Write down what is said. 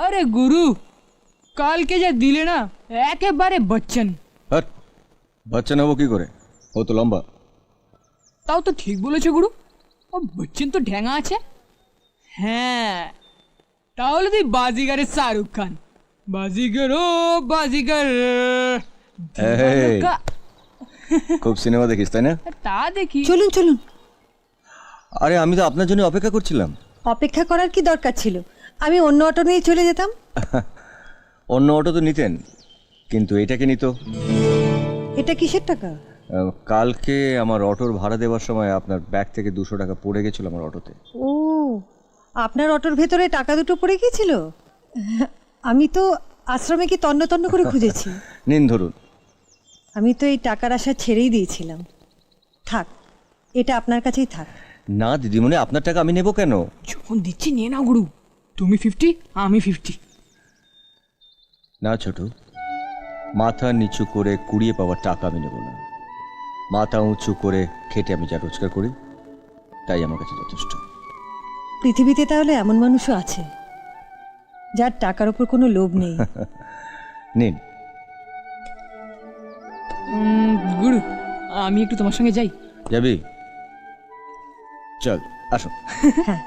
আরে গুরু, কালকে যা দিলে না একেবারে বচ্চন। আর বাচ্চা নেবো কি করে, ও তো লম্বা। তাও তো ঠিক বলেছে গুরু, ও বচ্চন তো ঢ্যাঙা আছে। হ্যাঁ, তাহলে তুই বাজিগারের শাহরুখ খান। বাজিগর ও বাজিগর। এই, খুব সিনেমা দেখিস তাই না? তা দেখি। চলুন চলুন। আরে আমি তো আপনার জন্য অপেক্ষা করছিলাম। অপেক্ষা করার কি দরকার ছিল? আমি অন্য অটো নিয়ে চলে যেতাম। অন্য অটো তো নিতেন, কিন্তু এটাকে নিত। এটা কিসের টাকা? কালকে আমার অটোর ভাড়া দেওয়ার সময় আপনার ব্যাগ থেকে 200 টাকা পড়ে গেছিল আমার অটোতে। ও, আপনার অটোর ভেতরে টাকা দুটো পড়ে গিয়েছিল? আমি তো আশ্রমে কি তন্ন তন্ন করে খুঁজেছি। নিন ধরুন। আমি তো এই টাকার আশা ছেড়েই দিয়েছিলাম। থাক, এটা আপনার কাছেই থাক। না দিদিমণি, আপনার টাকা আমি নেব কেন? যখন দিচ্ছি নিয়ে না গুরু, তুমি 50 আমি 50। না ছোট, মাথা নিচু করে কুড়িয়ে পাওয়ার টাকা আমি নেব না। মাথা উঁচু করে খেটে আমি যা রোজগার করি তাই আমার কাছে যথেষ্ট। পৃথিবীতে তাহলে এমন মানুষও আছে যার টাকার ওপর কোনো লোভ নেই। নিন। গুরু, আমি একটু তোমার সঙ্গে যাই। যাবি? চল আসো। হ্যাঁ।